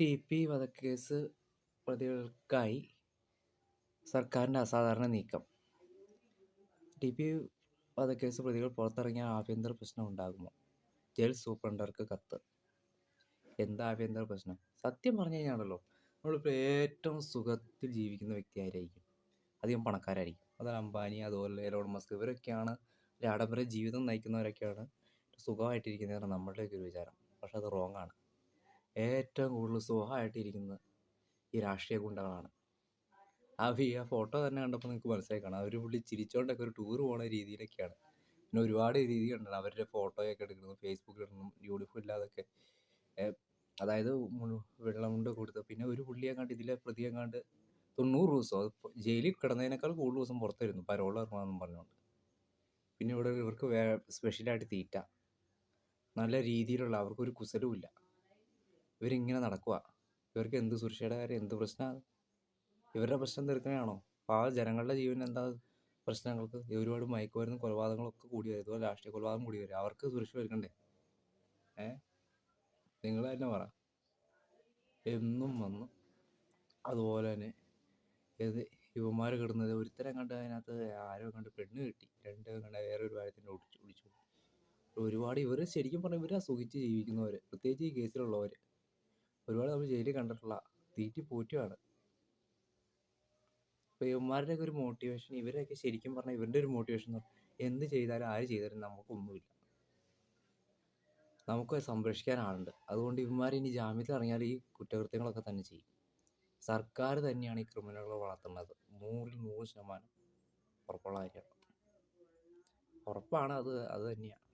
TP. വധക്കേസ് പ്രതികൾക്കായി സർക്കാരിൻ്റെ അസാധാരണ നീക്കം. ടി.പി. വധക്കേസ് പ്രതികൾ പുറത്തിറങ്ങിയാൽ ആഭ്യന്തര പ്രശ്നം ഉണ്ടാകുമോ? ജയിൽ സൂപ്രണ്ടർക്ക് കത്ത്. എന്താ ആഭ്യന്തര പ്രശ്നം? സത്യം പറഞ്ഞു കഴിഞ്ഞാണല്ലോ, നമ്മളിപ്പോൾ ഏറ്റവും സുഖത്തിൽ ജീവിക്കുന്ന വ്യക്തി ആരായിരിക്കും? അധികം പണക്കാരായിരിക്കും. അതാണ് അംബാനി, അതുപോലെ എലോൺ മസ്ക്. ഇവരൊക്കെയാണ് ഒരു ആഡംബര ജീവിതം നയിക്കുന്നവരൊക്കെയാണ് സുഖമായിട്ടിരിക്കുന്നതാണ് നമ്മളുടെയൊക്കെ ഒരു വിചാരം. പക്ഷെ അത് റോങ് ആണ്. ഏറ്റവും കൂടുതൽ സുഖമായിട്ടിരിക്കുന്നത് ഈ രാഷ്ട്രീയ ഗുണ്ടകളാണ്. ആ ഫോട്ടോ തന്നെ കണ്ടപ്പോൾ നിങ്ങൾക്ക് മനസ്സിലായി കാണാം. അവർ പുള്ളി ചിരിച്ചോണ്ടൊക്കെ ഒരു ടൂർ പോണ രീതിയിലൊക്കെയാണ്. പിന്നെ ഒരുപാട് രീതികളുണ്ട് അവരുടെ ഫോട്ടോയൊക്കെ എടുക്കുന്നത്, ഫേസ്ബുക്കിൽ ഇടുന്നു, യൂണിഫോം ഇല്ലാതൊക്കെ. അതായത് വെള്ളം കൊണ്ട് കൊടുത്ത്. പിന്നെ ഒരു പുള്ളിയെ കണ്ട് ഇതിലെ പ്രതിയെ കണ്ട് 90 ദിവസം, അത് ജയിലിൽ കിടന്നതിനേക്കാൾ കൂടുതൽ ദിവസം പുറത്തായിരുന്നു പരോൾ ഇറങ്ങണമെന്നും പറഞ്ഞുകൊണ്ട്. പിന്നെ ഇവിടെ ഇവർക്ക് സ്പെഷ്യലായിട്ട് തീറ്റ, നല്ല രീതിയിലുള്ള, അവർക്കൊരു കുസലുമില്ല. ഇവരിങ്ങനെ നടക്കുക. ഇവർക്ക് എന്ത് സുരക്ഷയുടെ കാര്യം, എന്ത് പ്രശ്നമാണ്? ഇവരുടെ പ്രശ്നം തീർക്കണയാണോ? അപ്പോൾ ആ ജനങ്ങളുടെ ജീവൻ എന്താ പ്രശ്നങ്ങൾക്ക്? ഒരുപാട് മയക്കുമരുന്നും കൊലപാതകങ്ങളൊക്കെ കൂടി വരും. ഇതുപോലെ രാഷ്ട്രീയ കൊലപാതകം കൂടി വരും. അവർക്ക് സുരക്ഷ ഒരുക്കണ്ടേ? നിങ്ങൾ തന്നെ പറ. എന്നും വന്നു അതുപോലെ തന്നെ യുവന്മാർ കിടന്നത്, ഒരുത്തരം കണ്ട് അതിനകത്ത് ആരോ കണ്ട് പെണ്ണ് കിട്ടി, കണ്ട വേറൊരു കാര്യത്തിൻ്റെ ഒടിച്ചു. ഒരുപാട് ഇവർ ശരിക്കും പറഞ്ഞാൽ ഇവർ സുഖിച്ച് ജീവിക്കുന്നവർ, പ്രത്യേകിച്ച് ഈ കേസിലുള്ളവർ ഒരുപാട് നമ്മൾ ജയിലിൽ കണ്ടിട്ടുള്ള തീറ്റി പോറ്റുകയാണ്. ഇപ്പോൾ ഇവന്മാരുടെയൊക്കെ ഒരു മോട്ടിവേഷൻ, ഇവരൊക്കെ ശരിക്കും പറഞ്ഞാൽ ഇവരുടെ ഒരു മോട്ടിവേഷൻ എന്ത് ചെയ്താലും ആര് ചെയ്താലും നമുക്കൊന്നുമില്ല, നമുക്ക് സംരക്ഷിക്കാൻ ആളുണ്ട്. അതുകൊണ്ട് ഇവന്മാർ ഇനി ജാമ്യത്തിൽ ഇറങ്ങിയാൽ ഈ കുറ്റകൃത്യങ്ങളൊക്കെ തന്നെ ചെയ്യും. സർക്കാർ തന്നെയാണ് ഈ ക്രിമിനലുകളെ വളർത്തുന്നത്. 100% ഉറപ്പുള്ള കാര്യമാണ്. ഉറപ്പാണ്. അത് തന്നെയാണ്.